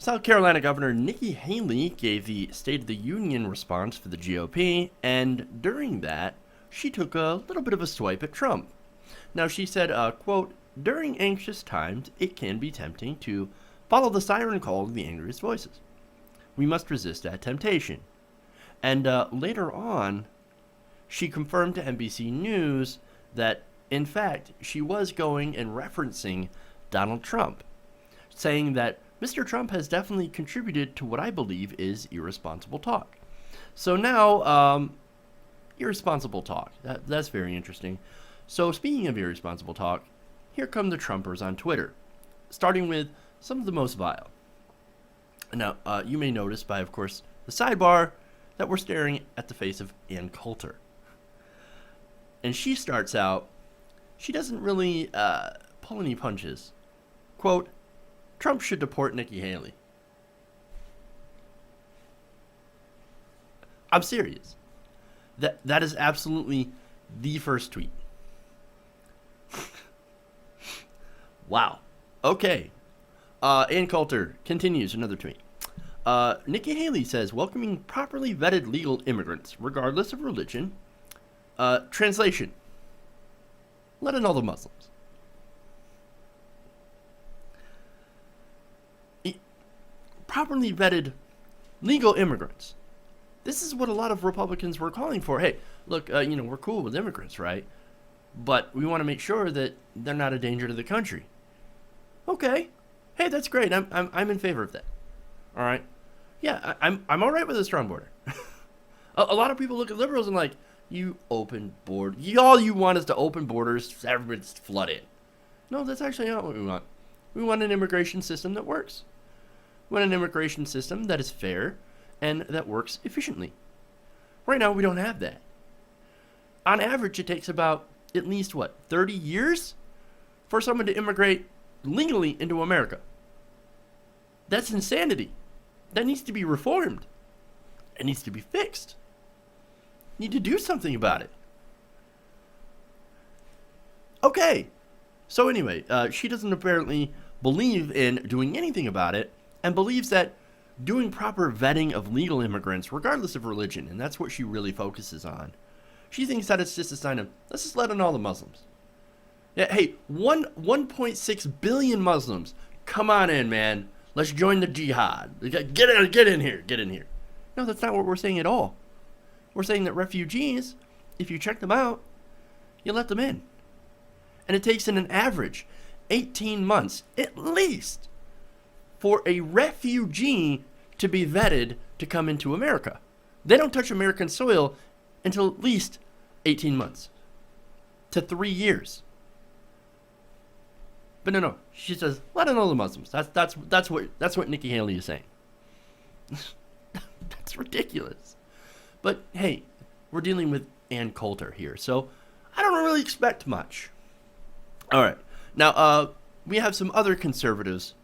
South Carolina Governor Nikki Haley gave the State of the Union response for the GOP, and during that, she took a little bit of a swipe at Trump. Now, she said, quote, "During anxious times, it can be tempting to follow the siren call of the angriest voices. We must resist that temptation." And later on, she confirmed to NBC News that, in fact, she was going and referencing Donald Trump, saying that Mr. Trump has definitely contributed to what I believe is irresponsible talk. So now, irresponsible talk. That's very interesting. So speaking of irresponsible talk, here come the Trumpers on Twitter, starting with some of the most vile. Now, you may notice by, of course, the sidebar that we're staring at the face of Ann Coulter. And she starts out, she doesn't really pull any punches. Quote, "Trump should deport Nikki Haley." I'm serious. That is absolutely the first tweet. Wow. Okay. Ann Coulter continues another tweet. Nikki Haley says, welcoming properly vetted legal immigrants, regardless of religion. Translation. Let in all the Muslims. Properly vetted legal immigrants. This is what a lot of Republicans were calling for. Hey, look, we're cool with immigrants, right? But we want to make sure that they're not a danger to the country. Okay. Hey, that's great. I'm in favor of that. All right. Yeah, I'm all right with a strong border. a lot of people look at liberals and like, you open border. All you want is to open borders. Everybody's flood in. No, that's actually not what we want. We want an immigration system that works. We want an immigration system that is fair and that works efficiently. Right now, we don't have that. On average, it takes about at least, 30 years for someone to immigrate legally into America. That's insanity. That needs to be reformed. It needs to be fixed. You need to do something about it. Okay. So anyway, she doesn't apparently believe in doing anything about it and believes that doing proper vetting of legal immigrants, regardless of religion, and that's what she really focuses on. She thinks that it's just a sign of, let's just let in all the Muslims. Yeah, hey, 1.6 billion Muslims. Come on in, man. Let's join the jihad. Get in here. No, that's not what we're saying at all. We're saying that refugees, if you check them out, you let them in. And it takes in an average 18 months, at least, for a refugee to be vetted to come into America. They don't touch American soil until at least 18 months to 3 years. But no, she says, let in all the Muslims. That's what Nikki Haley is saying. That's ridiculous. But hey, we're dealing with Ann Coulter here, so I don't really expect much. All right, now we have some other conservatives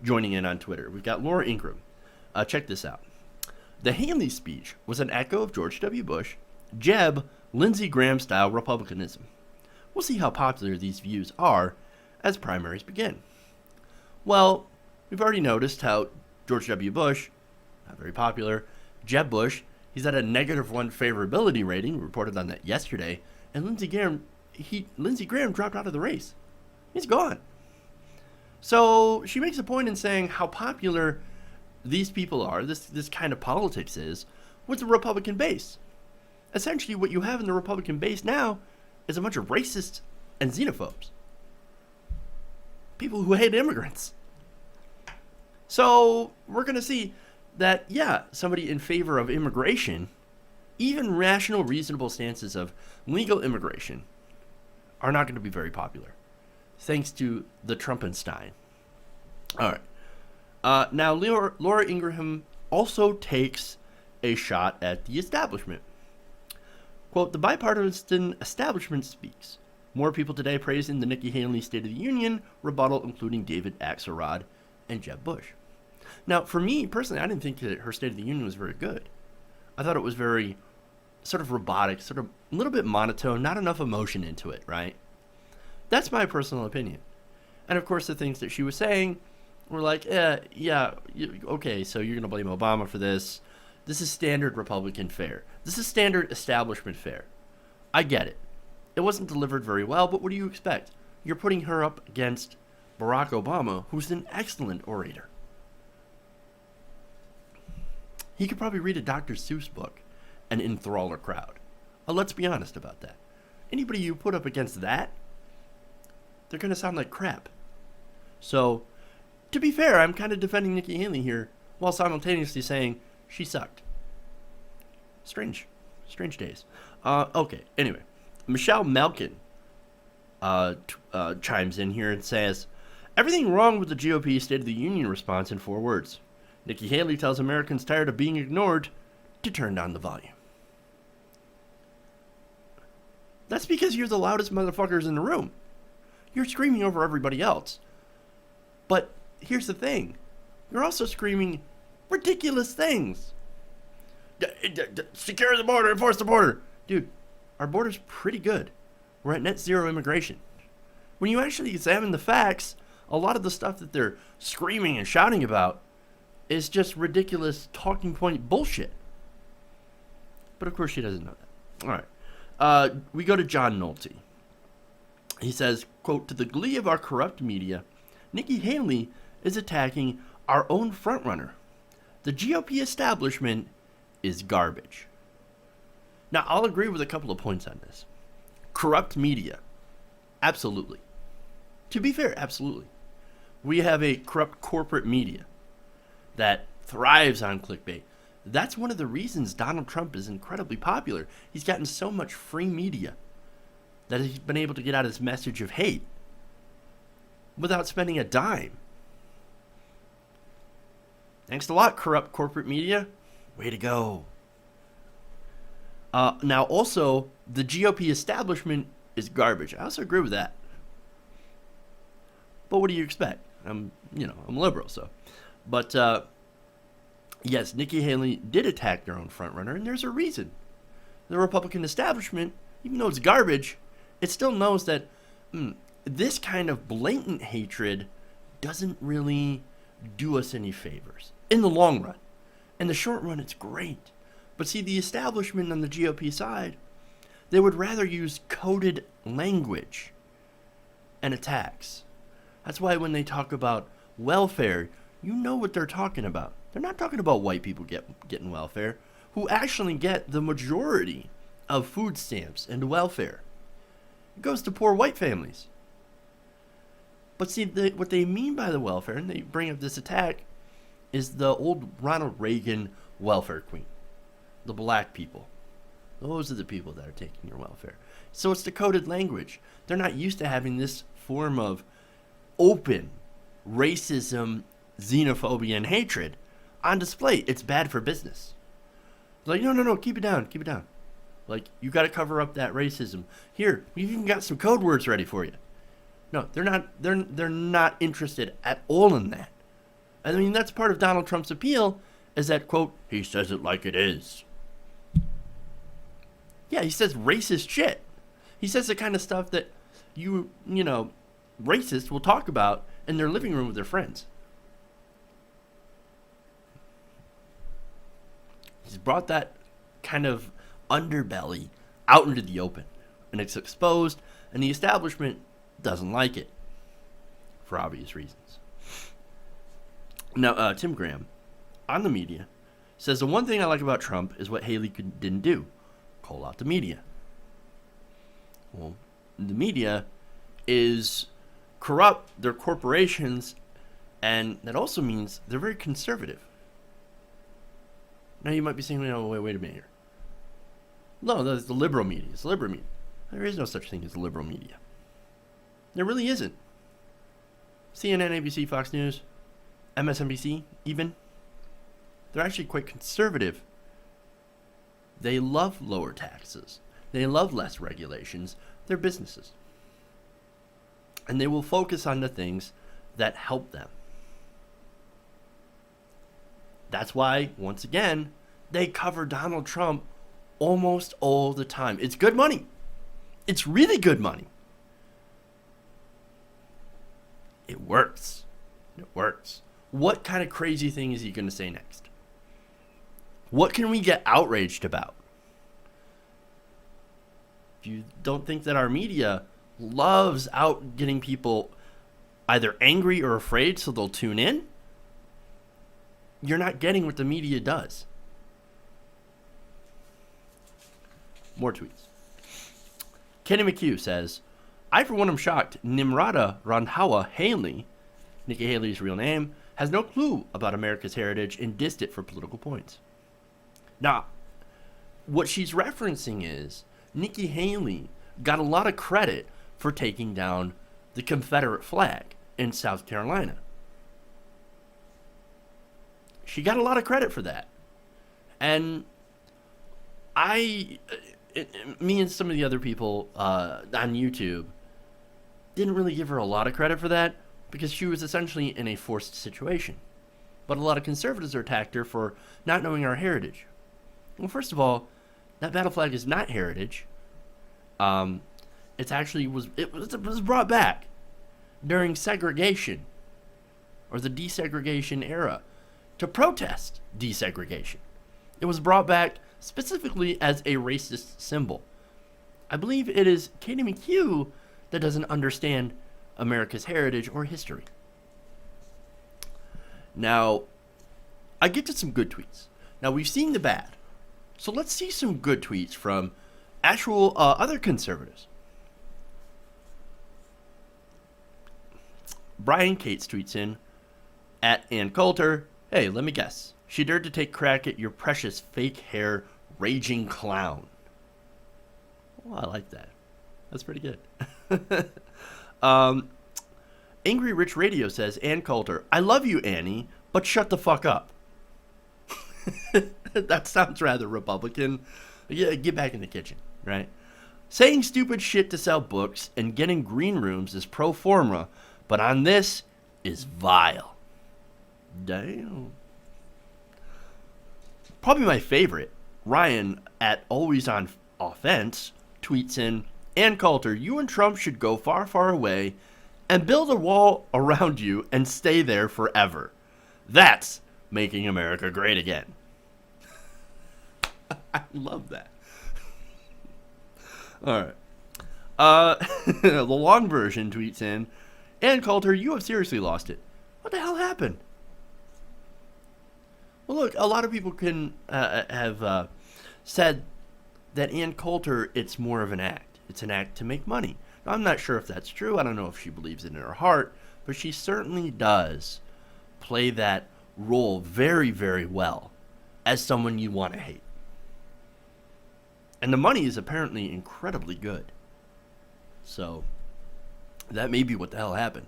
joining in on Twitter. We've got Laura Ingraham. Check this out. The Haley speech was an echo of George W. Bush, Jeb, Lindsey Graham-style Republicanism. We'll see how popular these views are as primaries begin. Well, we've already noticed how George W. Bush, not very popular, Jeb Bush, he's at a -1 favorability rating, we reported on that yesterday, and Lindsey Graham dropped out of the race. He's gone. So she makes a point in saying how popular these people are, this kind of politics is, with the Republican base. Essentially, what you have in the Republican base now is a bunch of racists and xenophobes. People who hate immigrants. So we're going to see that, yeah, somebody in favor of immigration, even rational, reasonable stances of legal immigration, are not going to be very popular, thanks to the Trumpenstein. All right. Now, Laura Ingraham also takes a shot at the establishment. Quote, the bipartisan establishment speaks. More people today praising the Nikki Haley State of the Union rebuttal, including David Axelrod and Jeb Bush. Now, for me, personally, I didn't think that her State of the Union was very good. I thought it was very sort of robotic, sort of a little bit monotone, not enough emotion into it, right? That's my personal opinion. And, of course, the things that she was saying We're like, okay, so you're going to blame Obama for this. This is standard Republican fare. This is standard establishment fare. I get it. It wasn't delivered very well, but what do you expect? You're putting her up against Barack Obama, who's an excellent orator. He could probably read a Dr. Seuss book and enthrall a crowd. Let's be honest about that. Anybody you put up against that, they're going to sound like crap. So, to be fair, I'm kind of defending Nikki Haley here while simultaneously saying she sucked. Strange days. Okay, anyway. Michelle Malkin chimes in here and says, everything wrong with the GOP State of the Union response in 4 words. Nikki Haley tells Americans tired of being ignored to turn down the volume. That's because you're the loudest motherfuckers in the room. You're screaming over everybody else. But here's the thing. You're also screaming ridiculous things. Secure the border, enforce the border. Dude, our border's pretty good. We're at net zero immigration. When you actually examine the facts, a lot of the stuff that they're screaming and shouting about is just ridiculous talking point bullshit. But of course she doesn't know that. All right. We go to John Nolte. He says, quote, to the glee of our corrupt media, Nikki Haley is attacking our own frontrunner. The GOP establishment is garbage. Now, I'll agree with a couple of points on this. Corrupt media. Absolutely. To be fair, absolutely. We have a corrupt corporate media that thrives on clickbait. That's one of the reasons Donald Trump is incredibly popular. He's gotten so much free media that he's been able to get out his message of hate without spending a dime. Thanks a lot, corrupt corporate media. Way to go. Now, also, the GOP establishment is garbage. I also agree with that. But what do you expect? I'm liberal, so. But, yes, Nikki Haley did attack their own frontrunner, and there's a reason. The Republican establishment, even though it's garbage, it still knows that this kind of blatant hatred doesn't really do us any favors in the long run. In the short run, it's great. But see, the establishment on the GOP side, they would rather use coded language and attacks. That's why when they talk about welfare, you know what they're talking about. They're not talking about white people getting welfare, who actually get the majority of food stamps and welfare. It goes to poor white families. But see, what they mean by the welfare, and they bring up this attack, is the old Ronald Reagan welfare queen. The black people. Those are the people that are taking your welfare. So it's the coded language. They're not used to having this form of open racism, xenophobia, and hatred on display. It's bad for business. Like, no, keep it down. Like, you got to cover up that racism. Here, we've even got some code words ready for you. No, they're not interested at all in that. I mean, that's part of Donald Trump's appeal, is that, quote, he says it like it is. Yeah, he says racist shit. He says the kind of stuff that racists will talk about in their living room with their friends. He's brought that kind of underbelly out into the open, and it's exposed, and the establishment doesn't like it for obvious reasons. Now, Tim Graham, on the media, says the one thing I like about Trump is what Haley didn't do. Call out the media. Well, the media is corrupt. They're corporations, and that also means they're very conservative. Now you might be saying, wait a minute here. No, that's the liberal media. It's the liberal media. There is no such thing as the liberal media. There really isn't. CNN, ABC, Fox News, MSNBC, even, they're actually quite conservative. They love lower taxes. They love less regulations. They're businesses. And they will focus on the things that help them. That's why, once again, they cover Donald Trump almost all the time. It's good money. It's really good money. It works. It works. what kind of crazy thing is he going to say next? What can we get outraged about? If you don't think that our media loves out getting people either angry or afraid so they'll tune in, you're not getting what the media does. More tweets. Kenny McHugh says, I for one am shocked Nimrata Randhawa Haley, Nikki Haley's real name, has no clue about America's heritage and dissed it for political points. Now, what she's referencing is Nikki Haley got a lot of credit for taking down the Confederate flag in South Carolina. She got a lot of credit for that. And me and some of the other people on YouTube didn't really give her a lot of credit for that because she was essentially in a forced situation. But a lot of conservatives attacked her for not knowing our heritage. Well, first of all, that battle flag is not heritage. It actually was brought back during segregation or the desegregation era to protest desegregation. It was brought back specifically as a racist symbol. I believe it is Katie McHugh that doesn't understand America's heritage or history. Now, I get to some good tweets. Now, we've seen the bad. So let's see some good tweets from actual other conservatives. Brian Cates tweets in, at Ann Coulter, hey, let me guess. She dared to take crack at your precious fake hair raging clown. Oh, I like that. That's pretty good. Angry Rich Radio says, Ann Coulter, I love you, Annie, but shut the fuck up. That sounds rather Republican. Yeah, get back in the kitchen, right? Saying stupid shit to sell books and getting green rooms is pro forma, but on this is vile. Damn. Probably my favorite, Ryan at Always on Offense, tweets in, Ann Coulter, you and Trump should go far, far away and build a wall around you and stay there forever. That's making America great again. I love that. All right. The long version tweets in, Ann Coulter, you have seriously lost it. What the hell happened? Well, look, a lot of people can have said that Ann Coulter, it's more of an act. It's an act to make money. Now, I'm not sure if that's true. I don't know if she believes it in her heart, but she certainly does play that role very, very well as someone you want to hate. And the money is apparently incredibly good. So, that may be what the hell happened.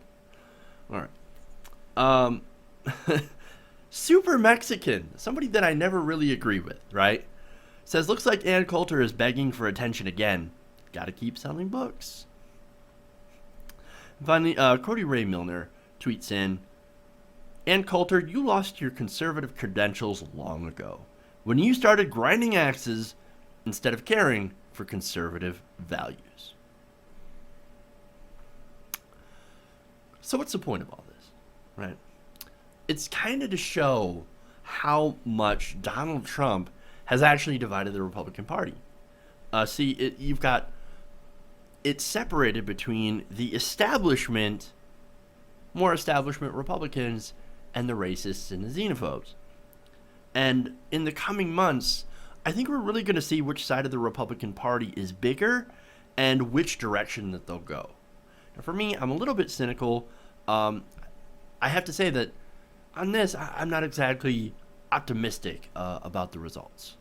All right. Super Mexican, somebody that I never really agree with, right? Says, looks like Ann Coulter is begging for attention again. Gotta keep selling books. Finally, Cody Ray Milner tweets in, Ann Coulter, you lost your conservative credentials long ago when you started grinding axes instead of caring for conservative values. So what's the point of all this, right? It's kind of to show how much Donald Trump has actually divided the Republican Party. You've got it separated between the establishment, more establishment Republicans, and the racists and the xenophobes. And in the coming months, I think we're really going to see which side of the Republican Party is bigger and which direction that they'll go. Now, for me, I'm a little bit cynical. I have to say that on this, I'm not exactly optimistic about the results.